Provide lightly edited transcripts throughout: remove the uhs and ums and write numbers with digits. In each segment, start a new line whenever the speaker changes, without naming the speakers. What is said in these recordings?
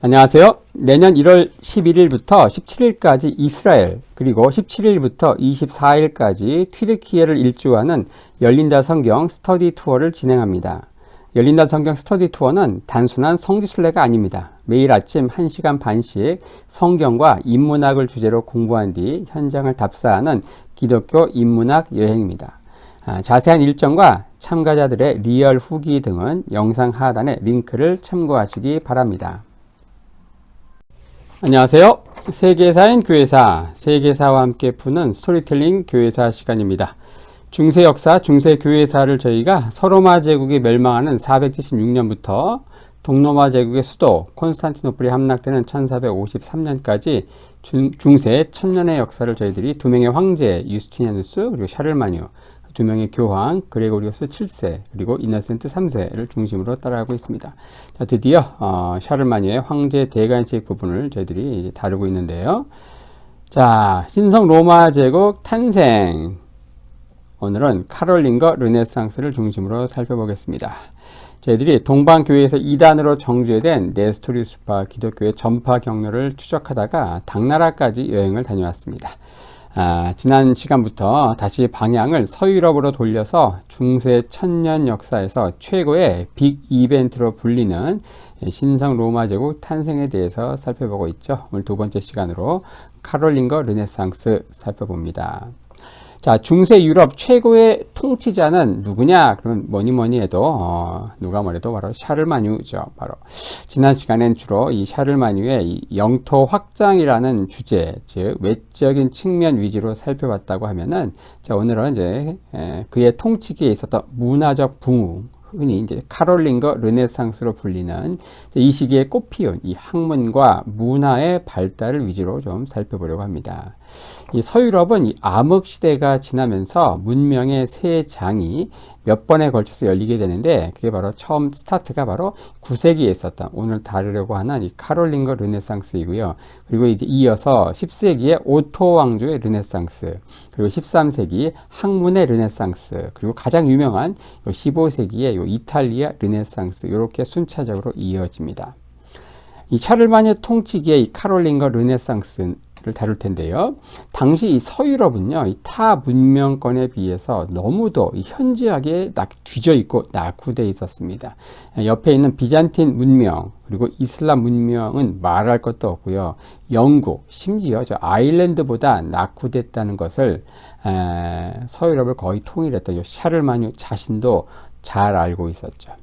안녕하세요. 내년 1월 11일부터 17일까지 이스라엘, 그리고 17일부터 24일까지 튀르키예를 일주하는 열린다 성경 스터디 투어를 진행합니다. 열린다 성경 스터디 투어는 단순한 성지순례가 아닙니다. 매일 아침 1시간 반씩 성경과 인문학을 주제로 공부한 뒤 현장을 답사하는 기독교 인문학 여행입니다. 자세한 일정과 참가자들의 리얼 후기 등은 영상 하단의 링크를 참고하시기 바랍니다. 안녕하세요. 세계사인 교회사, 세계사와 함께 푸는 스토리텔링 교회사 시간입니다. 중세 역사, 중세 교회사를 저희가 서로마 제국이 멸망하는 476년부터 동로마 제국의 수도 콘스탄티노플이 함락되는 1453년까지 중세 천년의 역사를 저희들이 두 명의 황제 유스티니아누스 그리고 샤를마뉴, 두 명의 교황 그레고리오스 7세 그리고 이노센트 3세를 중심으로 따라가고 있습니다. 자, 드디어 샤를마뉴의 황제 대관식 부분을 저희들이 다루고 있는데요. 자, 신성 로마 제국 탄생. 오늘은 카롤린거 르네상스를 중심으로 살펴보겠습니다. 저희들이 동방교회에서 이단으로 정죄된 네스토리우스파 기독교의 전파 경로를 추적하다가 당나라까지 여행을 다녀왔습니다. 지난 시간부터 다시 방향을 서유럽으로 돌려서 중세 천년 역사에서 최고의 빅 이벤트로 불리는 신성 로마 제국 탄생에 대해서 살펴보고 있죠. 오늘 두 번째 시간으로 카롤린거 르네상스 살펴봅니다. 자, 중세 유럽 최고의 통치자는 누구냐? 그러면 뭐니 해도 누가 뭐래도 바로 샤를마뉴죠. 바로 지난 시간엔 주로 이 샤를마뉴의 이 영토 확장이라는 주제, 즉 외적인 측면 위주로 살펴봤다고 하면은, 자, 오늘은 이제 그의 통치기에 있었던 문화적 붕흥, 흔히 이제 카롤린거 르네상스로 불리는 이 시기에 꽃피운 이 학문과 문화의 발달을 위주로 좀 살펴보려고 합니다. 이 서유럽은 이 암흑 시대가 지나면서 문명의 새 장이 몇 번에 걸쳐서 열리게 되는데, 그게 바로 처음 스타트가 바로 9세기에 있었던 오늘 다루려고 하는 이 카롤린거 르네상스이고요. 그리고 이제 이어서 10세기의 오토 왕조의 르네상스, 그리고 13세기 학문의 르네상스, 그리고 가장 유명한 15세기의 이탈리아 르네상스, 이렇게 순차적으로 이어집니다. 이 샤를마뉴 통치기의 이 카롤린거 르네상스를 다룰 텐데요. 당시 이 서유럽은요, 이 타 문명권에 비해서 너무도 현지하게 뒤져 있고 낙후되어 있었습니다. 옆에 있는 비잔틴 문명, 그리고 이슬람 문명은 말할 것도 없고요. 영국, 심지어 저 아일랜드보다 낙후됐다는 것을 서유럽을 거의 통일했던 샤를마뉴 자신도 잘 알고 있었죠.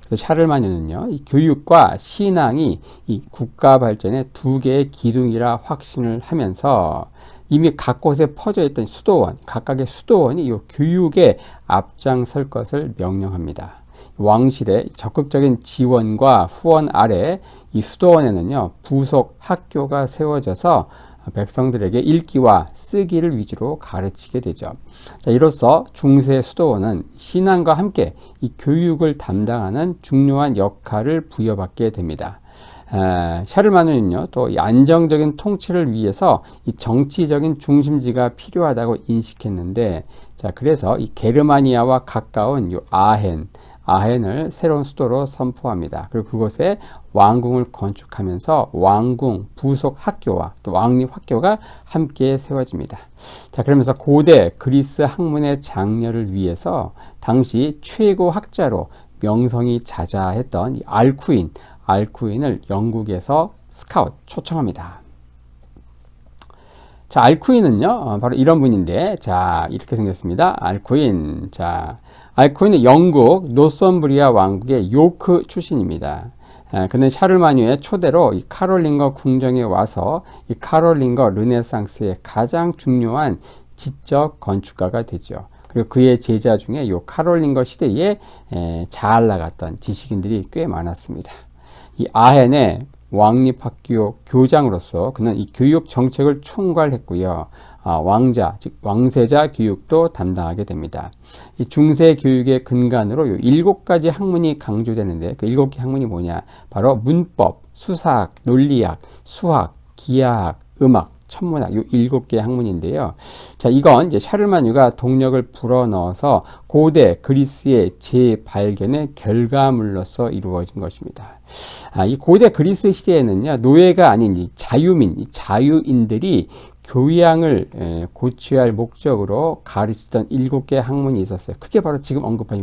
그래서 샤를마뉴는요, 이 교육과 신앙이 이 국가 발전의 두 개의 기둥이라 확신을 하면서 이미 각 곳에 퍼져 있던 수도원, 각각의 수도원이 이 교육에 앞장설 것을 명령합니다. 왕실의 적극적인 지원과 후원 아래 이 수도원에는요, 부속 학교가 세워져서 백성들에게 읽기와 쓰기를 위주로 가르치게 되죠. 자, 이로써 중세 수도원은 신앙과 함께 이 교육을 담당하는 중요한 역할을 부여받게 됩니다. 샤를마뉴는요, 또 이 안정적인 통치를 위해서 이 정치적인 중심지가 필요하다고 인식했는데, 자, 그래서 이 게르마니아와 가까운 이 아헨을 새로운 수도로 선포합니다. 그리고 그곳에 왕궁을 건축하면서 왕궁, 부속 학교와 또 왕립 학교가 함께 세워집니다. 자, 그러면서 고대 그리스 학문의 장려를 위해서 당시 최고 학자로 명성이 자자했던 이 알쿠인을 영국에서 스카우트 초청합니다. 자, 알쿠인은요, 바로 이런 분인데, 자, 이렇게 생겼습니다. 알쿠인. 자, 알쿠인은 영국 노썸브리아 왕국의 요크 출신입니다. 그는 샤를마뉴의 초대로 이 카롤린거 궁정에 와서 이 카롤린거 르네상스의 가장 중요한 지적 건축가가 되죠. 그리고 그의 제자 중에 이 카롤린거 시대에 잘 나갔던 지식인들이 꽤 많았습니다. 이 아헨의 왕립학교 교장으로서 그는 이 교육 정책을 총괄했고요. 왕자, 즉 왕세자 교육도 담당하게 됩니다. 이 중세 교육의 근간으로 7가지 학문이 강조되는데, 그 7개 학문이 뭐냐? 바로 문법, 수사학, 논리학, 수학, 기하학, 음악, 천문학, 요 7개의 학문인데요. 자, 이건 이제 샤를마뉴가 동력을 불어넣어서 고대 그리스의 재발견의 결과물로서 이루어진 것입니다. 이 고대 그리스 시대에는요, 노예가 아닌 이 자유인들이 교양을 고취할 목적으로 가르치던 7개의 학문이 있었어요. 그게 바로 지금 언급한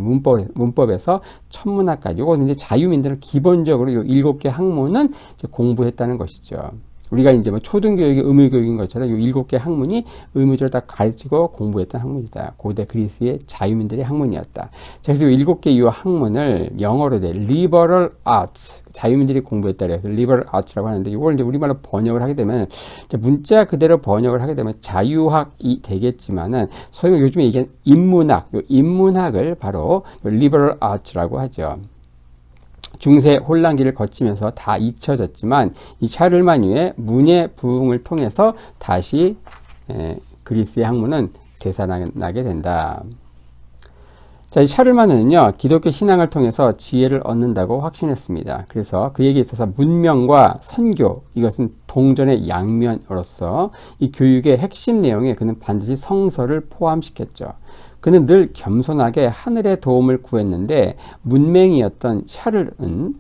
문법에서 천문학까지. 이것은 이제 자유민들은 기본적으로 이 7개 학문은 이제 공부했다는 것이죠. 우리가 이제 뭐 초등교육이 의무교육인 것처럼 이 7개 학문이 의무적으로 다 가르치고 공부했던 학문이다. 고대 그리스의 자유민들의 학문이었다. 그래서 이 7개 이 학문을 영어로 liberal arts, 자유민들이 공부했다 그래서 liberal arts라고 하는데, 이걸 이제 우리말로 번역을 하게 되면, 문자 그대로 번역을 하게 되면 자유학이 되겠지만은, 소위 요즘에 이게 인문학을 바로 liberal arts라고 하죠. 중세 혼란기를 거치면서 다 잊혀졌지만 이 샤를마뉴의 문예 부흥을 통해서 다시 그리스의 학문은 되살아나게 된다. 자, 이 샤를마뉴는요, 기독교 신앙을 통해서 지혜를 얻는다고 확신했습니다. 그래서 그에게 있어서 문명과 선교, 이것은 동전의 양면으로서 이 교육의 핵심 내용에 그는 반드시 성서를 포함시켰죠. 그는 늘 겸손하게 하늘의 도움을 구했는데, 문맹이었던 샤를은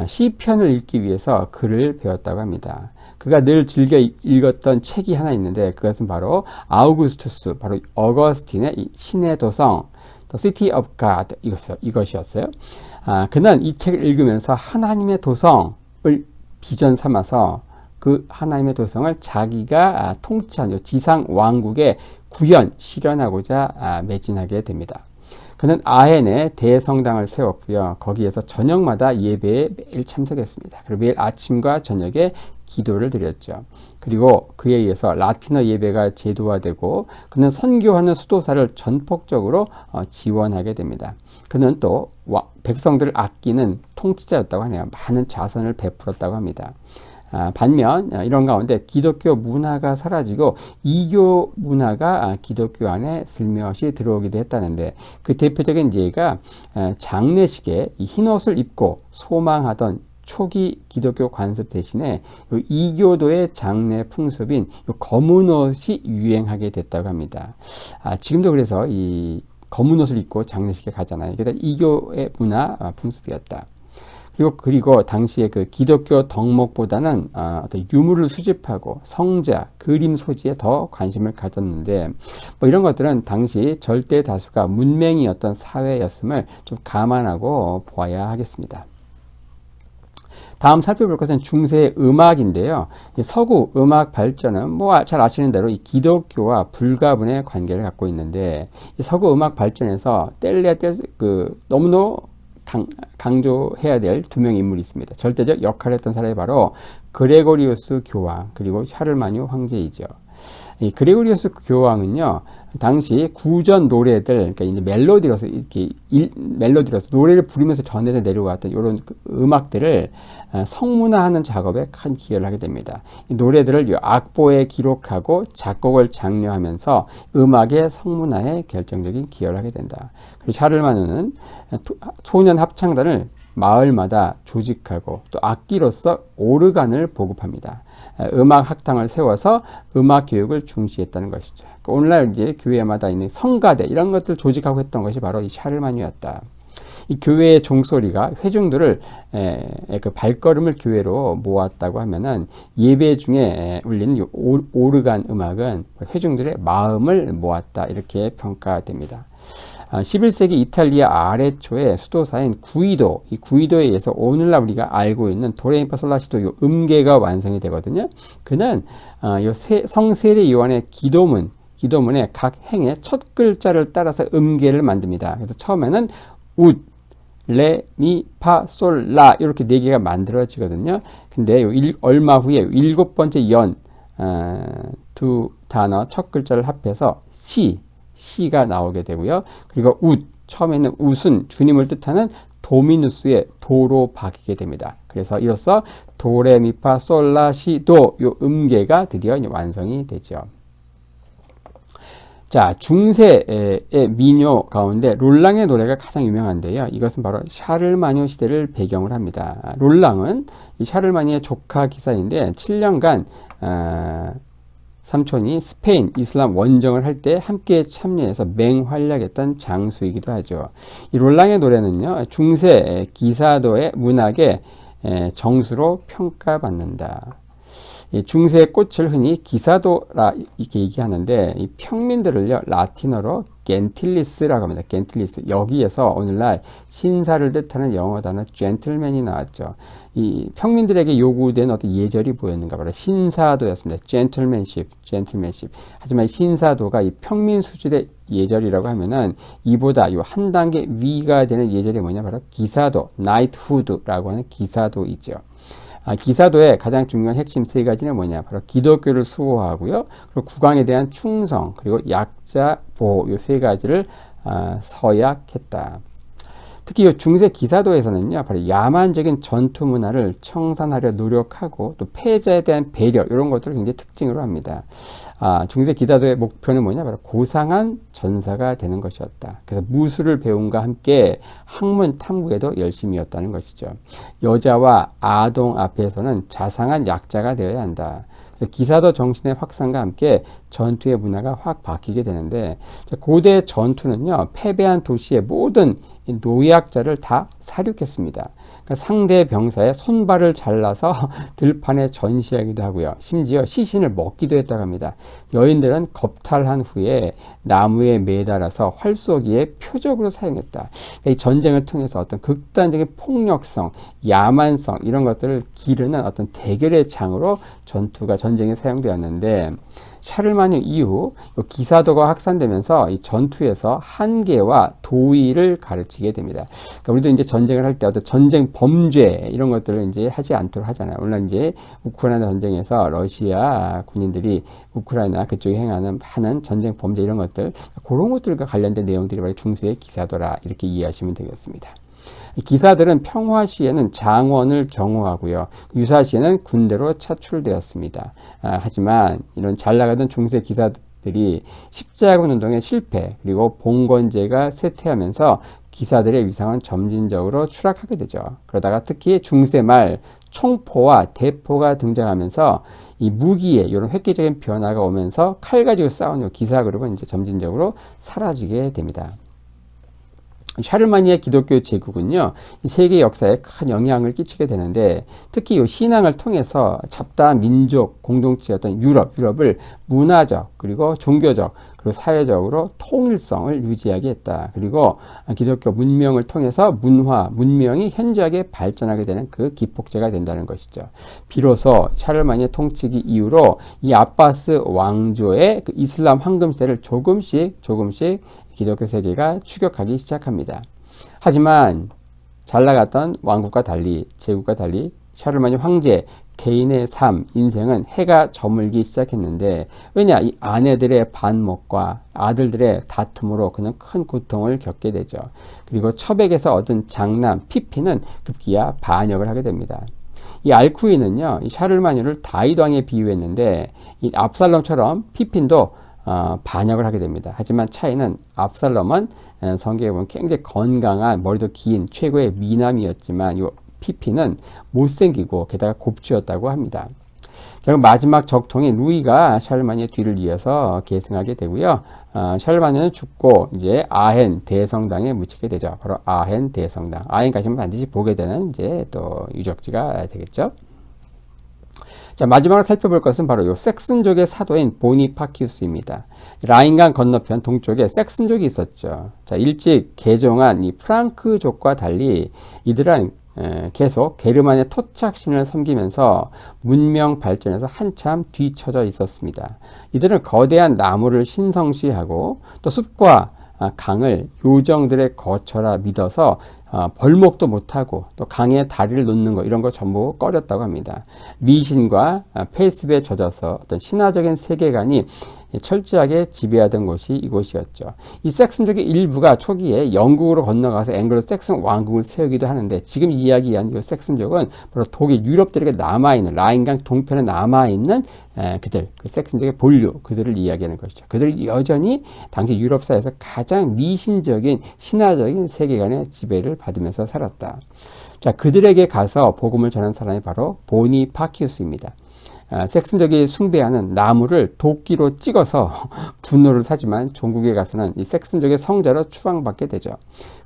시편을 읽기 위해서 글을 배웠다고 합니다. 그가 늘 즐겨 읽었던 책이 하나 있는데, 그것은 바로 아우구스투스, 바로 어거스틴의 이 신의 도성, The City of God, 이것이었어요. 그는 이 책을 읽으면서 하나님의 도성을 비전 삼아서 그 하나님의 도성을 자기가 통치한 지상 왕국의 구현, 실현하고자 매진하게 됩니다. 그는 아헨에 대성당을 세웠고요. 거기에서 저녁마다 예배에 매일 참석했습니다. 그리고 매일 아침과 저녁에 기도를 드렸죠. 그리고 그에 의해서 라틴어 예배가 제도화되고 그는 선교하는 수도사를 전폭적으로 지원하게 됩니다. 그는 또 백성들을 아끼는 통치자였다고 하네요. 많은 자선을 베풀었다고 합니다. 반면 이런 가운데 기독교 문화가 사라지고 이교 문화가 기독교 안에 슬며시 들어오기도 했다는데, 그 대표적인 예가 장례식에 흰옷을 입고 소망하던 초기 기독교 관습 대신에 이교도의 장례 풍습인 검은 옷이 유행하게 됐다고 합니다. 지금도 그래서 이 검은 옷을 입고 장례식에 가잖아요. 이게 다 이교의 문화 풍습이었다. 그리고 당시에 그 기독교 덕목보다는 어떤 유물을 수집하고 성자, 그림 소지에 더 관심을 가졌는데, 뭐 이런 것들은 당시 절대 다수가 문맹이었던 사회였음을 좀 감안하고 보아야 하겠습니다. 다음 살펴볼 것은 중세 음악인데요. 서구 음악 발전은 뭐 잘 아시는 대로 이 기독교와 불가분의 관계를 갖고 있는데, 이 서구 음악 발전에서 너무너무 강조해야 될 두 명의 인물이 있습니다. 절대적 역할을 했던 사람이 바로 그레고리우스 교황, 그리고 샤를마뉴 황제이죠. 이 그레고리우스 교황은요, 당시 구전 노래들, 그러니까 이제 멜로디로서 노래를 부르면서 전해져 내려왔던 이런 음악들을 성문화하는 작업에 큰 기여를 하게 됩니다. 이 노래들을 이 악보에 기록하고 작곡을 장려하면서 음악의 성문화에 결정적인 기여를 하게 된다. 그리고 샤를마누는 소년 합창단을 마을마다 조직하고 또 악기로서 오르간을 보급합니다. 음악 학당을 세워서 음악 교육을 중시했다는 것이죠. 오늘날 이제 교회마다 있는 성가대 이런 것들 조직하고 했던 것이 바로 이 샤를마뉴였다. 이 교회의 종소리가 회중들을 그 발걸음을 교회로 모았다고 하면은 예배 중에 울리는 오르간 음악은 회중들의 마음을 모았다, 이렇게 평가됩니다. 11세기 이탈리아 아래초의 수도사인 구이도, 이 구이도에 의해서 오늘날 우리가 알고 있는 도레미파솔라시도 요 음계가 완성이 되거든요. 그는 요 성세례 요한의 기도문의 각 행의 첫 글자를 따라서 음계를 만듭니다. 그래서 처음에는 웃, 레, 미, 파, 솔, 라 이렇게 네 개가 만들어지거든요. 근데 얼마 후에 7번째 두 단어 첫 글자를 합해서 시가 나오게 되고요. 그리고 처음에는 웃은 주님을 뜻하는 도미누스의 도로 바뀌게 됩니다. 그래서 이로써 도레미파 솔라시도 요 음계가 드디어 완성이 되죠. 자, 중세의 민요 가운데 롤랑의 노래가 가장 유명한데요. 이것은 바로 샤를마뉴 시대를 배경으로 합니다. 롤랑은 이 샤를마뉴의 조카 기사인데 7년간 삼촌이 스페인 이슬람 원정을 할 때 함께 참여해서 맹활약했던 장수이기도 하죠. 이 롤랑의 노래는요, 중세 기사도의 문학의 정수로 평가받는다. 이 중세의 꽃을 흔히 기사도라 이렇게 얘기하는데, 이 평민들을요 라틴어로 겐틸리스라고 합니다. 겐틸리스. 여기에서 오늘날 신사를 뜻하는 영어 단어 젠틀맨이 나왔죠. 이 평민들에게 요구된 어떤 예절이 뭐였는가, 바로 신사도였습니다. 젠틀맨십. 하지만 신사도가 이 평민 수준의 예절이라고 하면은 이보다 요 한 단계 위가 되는 예절이 뭐냐, 바로 기사도, 나이트후드라고 하는 기사도이죠. 기사도의 가장 중요한 핵심 세 가지는 뭐냐, 바로 기독교를 수호하고요, 그리고 국왕에 대한 충성, 그리고 약자 보호, 요 세 가지를 서약했다. 특히 이 중세 기사도에서는요, 바로 야만적인 전투 문화를 청산하려 노력하고 또 패자에 대한 배려, 이런 것들을 굉장히 특징으로 합니다. 중세 기사도의 목표는 뭐냐, 바로 고상한 전사가 되는 것이었다. 그래서 무술을 배움과 함께 학문 탐구에도 열심이었다는 것이죠. 여자와 아동 앞에서는 자상한 약자가 되어야 한다. 그래서 기사도 정신의 확산과 함께 전투의 문화가 확 바뀌게 되는데, 고대 전투는요, 패배한 도시의 모든 노약자를 다 사륙했습니다. 그러니까 상대 병사의 손발을 잘라서 들판에 전시하기도 하고요. 심지어 시신을 먹기도 했다고 합니다. 여인들은 겁탈한 후에 나무에 매달아서 활 쏘기에 표적으로 사용했다. 그러니까 이 전쟁을 통해서 어떤 극단적인 폭력성, 야만성, 이런 것들을 기르는 어떤 대결의 장으로 전쟁에 사용되었는데, 샤를마니 이후 기사도가 확산되면서 이 전투에서 한계와 도의를 가르치게 됩니다. 그러니까 우리도 이제 전쟁을 할 때 어떤 전쟁 범죄 이런 것들을 이제 하지 않도록 하잖아요. 물론 이제 우크라이나 전쟁에서 러시아 군인들이 우크라이나 그쪽에 하는 전쟁 범죄 이런 것들, 그런 것들과 관련된 내용들이 바로 중세의 기사도라, 이렇게 이해하시면 되겠습니다. 기사들은 평화 시에는 장원을 경호하고요, 유사 시에는 군대로 차출되었습니다. 하지만 이런 잘 나가던 중세 기사들이 십자군 운동의 실패, 그리고 봉건제가 쇠퇴하면서 기사들의 위상은 점진적으로 추락하게 되죠. 그러다가 특히 중세 말 총포와 대포가 등장하면서 이 무기에 이런 획기적인 변화가 오면서 칼 가지고 싸우는 기사 그룹은 이제 점진적으로 사라지게 됩니다. 샤르마니의 기독교 제국은요, 이 세계 역사에 큰 영향을 끼치게 되는데, 특히 이 신앙을 통해서 잡다한 민족 공동체였던 유럽을 문화적, 그리고 종교적, 그리고 사회적으로 통일성을 유지하게 했다. 그리고 기독교 문명을 통해서 문명이 현저하게 발전하게 되는 그 기폭제가 된다는 것이죠. 비로소 샤르마니의 통치기 이후로 이 아바스 왕조의 그 이슬람 황금시대를 조금씩 기독교 세계가 추격하기 시작합니다. 하지만 잘 나갔던 왕국과 달리, 제국과 달리 샤르마니 황제 개인의 삶, 인생은 해가 저물기 시작했는데, 왜냐, 이 아내들의 반목과 아들들의 다툼으로 그는 큰 고통을 겪게 되죠. 그리고 첩에게서 얻은 장남 피피는 급기야 반역을 하게 됩니다. 이 알쿠이는요, 이 샤르마니를 다윗 왕에 비유했는데, 이 압살롬처럼 피핀도 반역을 하게 됩니다. 하지만 차이는 압살롬은 성경에 보면 굉장히 건강한, 머리도 긴 최고의 미남이었지만, 이 피피는 못생기고 게다가 곱주였다고 합니다. 결국 마지막 적통인 루이가 샤르마니의 뒤를 이어서 계승하게 되고요. 샤르마니는 죽고 이제 아헨 대성당에 묻히게 되죠. 바로 아헨 대성당. 아헨 가시면 반드시 보게 되는 이제 또 유적지가 되겠죠. 자, 마지막으로 살펴볼 것은 바로 이 섹슨족의 사도인 보니파키우스입니다. 라인강 건너편 동쪽에 섹슨족이 있었죠. 자, 일찍 개종한 이 프랑크족과 달리 이들은 계속 게르만의 토착신을 섬기면서 문명 발전에서 한참 뒤처져 있었습니다. 이들은 거대한 나무를 신성시하고 또 숲과 강을 요정들의 거처라 믿어서 벌목도 못하고 또 강에 다리를 놓는 거, 이런 거 전부 꺼렸다고 합니다. 미신과 페이스북에 젖어서 어떤 신화적인 세계관이 철저하게 지배하던 곳이 이곳이었죠. 이 섹슨족의 일부가 초기에 영국으로 건너가서 앵글로 섹슨 왕국을 세우기도 하는데, 지금 이야기한 이 섹슨족은 바로 독일 유럽들에게 남아있는, 라인강 동편에 남아있는 그들, 그 섹슨족의 본류, 그들을 이야기하는 것이죠. 그들이 여전히 당시 유럽사에서 가장 미신적인 신화적인 세계관의 지배를 받으면서 살았다. 자, 그들에게 가서 복음을 전한 사람이 바로 보니파키우스입니다. 섹슨족이 숭배하는 나무를 도끼로 찍어서 분노를 사지만 종국에 가서는 이 섹슨족의 성자로 추앙받게 되죠.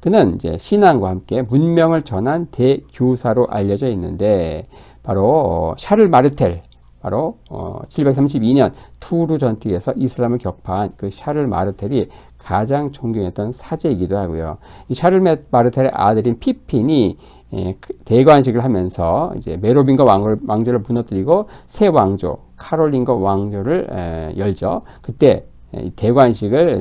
그는 이제 신앙과 함께 문명을 전한 대교사로 알려져 있는데 바로 샤를 마르텔, 바로 732년 투르 전투에서 이슬람을 격파한 그 샤를 마르텔이 가장 존경했던 사제이기도 하고요. 이 샤를 마르텔의 아들인 피핀이 대관식을 하면서 이제 메로빈거 왕조를 무너뜨리고 새 왕조 카롤린거 왕조를 열죠. 그때 대관식을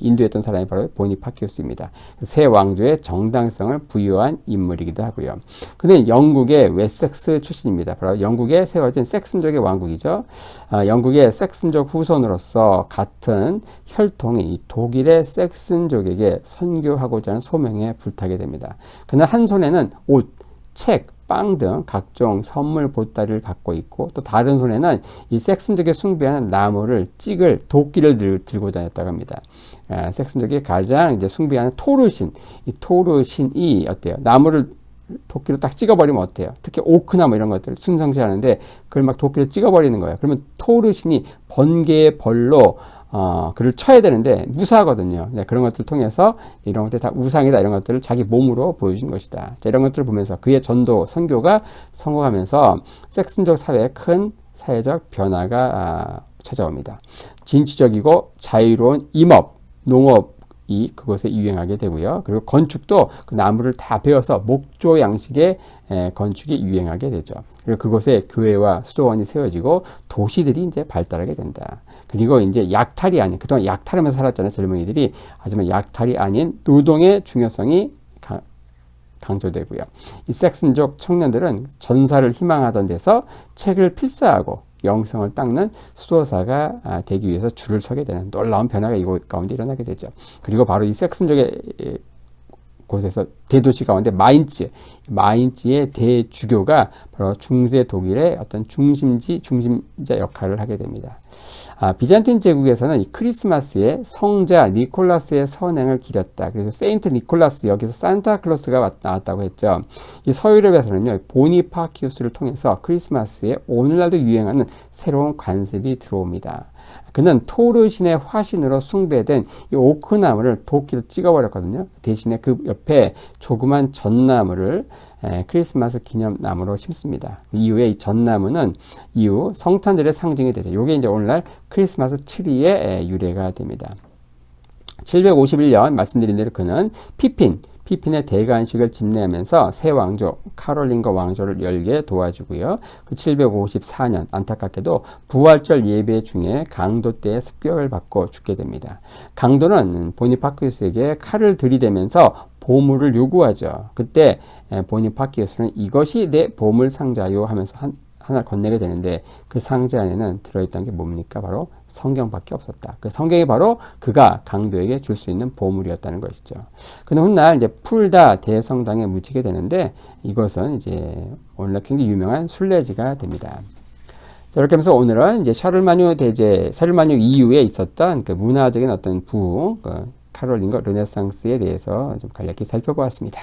인도했던 사람이 바로 보니파키우스입니다. 새 왕조의 정당성을 부여한 인물이기도 하고요. 그는 영국의 웨섹스 출신입니다. 바로 영국에 세워진 섹슨족의 왕국이죠. 영국의 섹슨족 후손으로서 같은 혈통이 독일의 섹슨족에게 선교하고자 하는 소명에 불타게 됩니다. 그는 한 손에는 옷, 책, 빵 등 각종 선물 보따리를 갖고 있고 또 다른 손에는 이 섹슨족의 숭배하는 나무를 찍을 도끼를 들고 다녔다고 합니다. 섹슨족이 가장 이제 숭배하는 토르신, 이 토르신이 어때요? 나무를 도끼로 딱 찍어버리면 어때요? 특히 오크나무 이런 것들을 순상시하는데 그걸 막 도끼로 찍어버리는 거예요. 그러면 토르신이 번개의 벌로 그를 쳐야 되는데 무사하거든요. 네, 그런 것들을 통해서 이런 것들이 다 우상이다 이런 것들을 자기 몸으로 보여준 것이다. 자, 이런 것들을 보면서 그의 전도 선교가 성공하면서 섹슨족 사회에 큰 사회적 변화가 찾아옵니다. 진취적이고 자유로운 임업, 농업이 그곳에 유행하게 되고요. 그리고 건축도 그 나무를 다 베어서 목조 양식의 건축이 유행하게 되죠. 그리고 그곳에 교회와 수도원이 세워지고 도시들이 이제 발달하게 된다. 그리고 이제 약탈이 아닌, 그동안 약탈하면서 살았잖아요, 젊은이들이. 하지만 약탈이 아닌 노동의 중요성이 강조되고요. 이 섹슨족 청년들은 전사를 희망하던 데서 책을 필사하고 영성을 닦는 수도사가 되기 위해서 줄을 서게 되는 놀라운 변화가 이곳 가운데 일어나게 되죠. 그리고 바로 이 섹슨족의 곳에서 대도시 가운데 마인츠의 대주교가 바로 중세 독일의 어떤 중심자 역할을 하게 됩니다. 비잔틴 제국에서는 이 크리스마스에 성자 니콜라스의 선행을 기렸다. 그래서 세인트 니콜라스, 여기서 산타클로스가 나왔다고 했죠. 이 서유럽에서는요, 보니파키우스를 통해서 크리스마스에 오늘날도 유행하는 새로운 관습이 들어옵니다. 그는 토르신의 화신으로 숭배된 이 오크나무를 도끼로 찍어버렸거든요. 대신에 그 옆에 조그만 전나무를 크리스마스 기념나무로 심습니다. 이후에 이 전나무는 이후 성탄절의 상징이 되죠. 이게 이제 오늘날 크리스마스 트리의 유래가 됩니다. 751년 말씀드린 대로 그는 피핀의 대관식을 집례하면서 새 왕조 카롤린거 왕조를 열게 도와주고요. 그 754년 안타깝게도 부활절 예배 중에 강도 때의 습격을 받고 죽게 됩니다. 강도는 보니파키우스에게 칼을 들이대면서 보물을 요구하죠. 그때 보니파키우스는 이것이 내 보물 상자요 하면서 하나를 건네게 되는데 그 상자 안에는 들어있던 게 뭡니까? 바로 성경밖에 없었다. 그 성경이 바로 그가 강도에게 줄 수 있는 보물이었다는 것이죠. 그는 훗날 이제 풀다 대성당에 묻히게 되는데 이것은 이제 오늘날 굉장히 유명한 순례지가 됩니다. 자, 이렇게 하면서 오늘은 이제 샤를마뉴 이후에 있었던 그 문화적인 어떤 부흥, 카롤린거 르네상스에 대해서 좀 간략히 살펴보았습니다.